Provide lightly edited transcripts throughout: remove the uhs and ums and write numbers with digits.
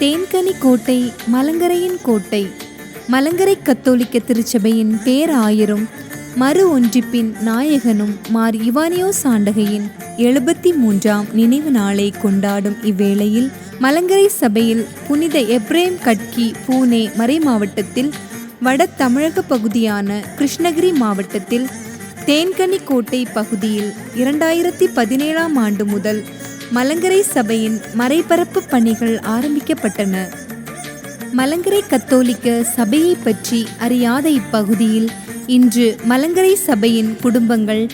தேன்கனி கோட்டை மலங்கரையின் கோட்டை. மலங்கரை கத்தோலிக்க திருச்சபையின் பேராயரும் மறு ஒன்றிப்பின் நாயகனும் மார் இவானியோஸ் ஆண்டகையின் 73ஆம் நினைவு நாளை கொண்டாடும் இவ்வேளையில் மலங்கரை சபையில் புனித எப்ரேம் கட்கி பூனே மறை மாவட்டத்தில், வட தமிழக பகுதியான கிருஷ்ணகிரி மாவட்டத்தில் தேன்கனி கோட்டை பகுதியில் 2017ஆம் ஆண்டு முதல் மலங்கரை சபையின் மறைபரப்பு பணிகள் ஆரம்பிக்கப்பட்டன. மலங்கரை கத்தோலிக்க சபையை பற்றி அறியாத இப்பகுதியில் இன்று மலங்கரை சபையின் குடும்பங்கள்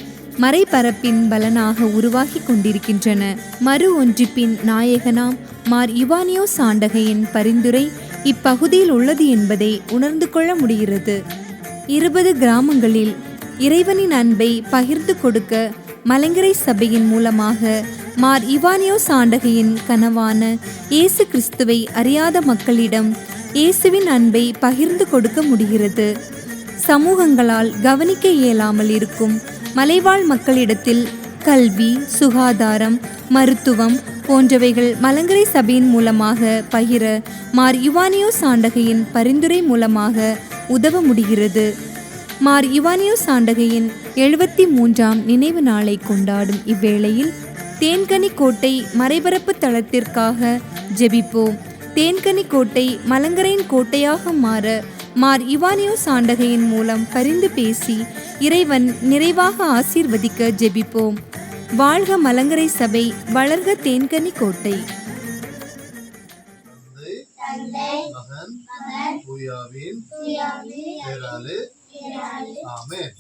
மறைபரப்பின் பலனாக உருவாகி கொண்டிருக்கின்றன. மறு ஒன்றிப்பின் நாயகனாம் மார் இவானியோஸ் ஆண்டகையின் பரிந்துரை இப்பகுதியில் உள்ளது என்பதை உணர்ந்து கொள்ள முடிகிறது. 20 கிராமங்களில் இறைவனின் அன்பை பகிர்ந்து கொடுக்க மலங்கரை சபையின் மூலமாக மார் இவானியோஸ் ஆண்டகையின் கனவான இயேசு கிறிஸ்துவை அறியாத மக்களிடம் இயேசுவின் அன்பை பகிர்ந்து கொடுக்க முடிகிறது. சமூகங்களால் கவனிக்க இயலாமல் இருக்கும் மலைவாழ் மக்களிடத்தில் கல்வி, சுகாதாரம், மருத்துவம் போன்றவைகள் மலங்கரை சபையின் மூலமாக பகிர மார் இவானியோஸ் ஆண்டகையின் பரிந்துரை மூலமாக உதவ முடிகிறது. மார் இவானியோஸ் ஆண்டகையின் 73ஆம் நினைவு நாளை கொண்டாடும் இவ்வேளையில் தேன்கனி கோட்டை மறைபரப்பு தளத்திற்காக ஜெபிப்போம். தேன்கனி கோட்டை மலங்கரையின் கோட்டையாக மாற மார் இவானியோஸ் ஆண்டகையின் மூலம் பரிந்து பேசி இறைவன் நிறைவாக ஆசீர்வதிக்க ஜெபிப்போம். வாழ்க மலங்கரை சபை, வளர்க தேன்கனி கோட்டை. ஆமென்.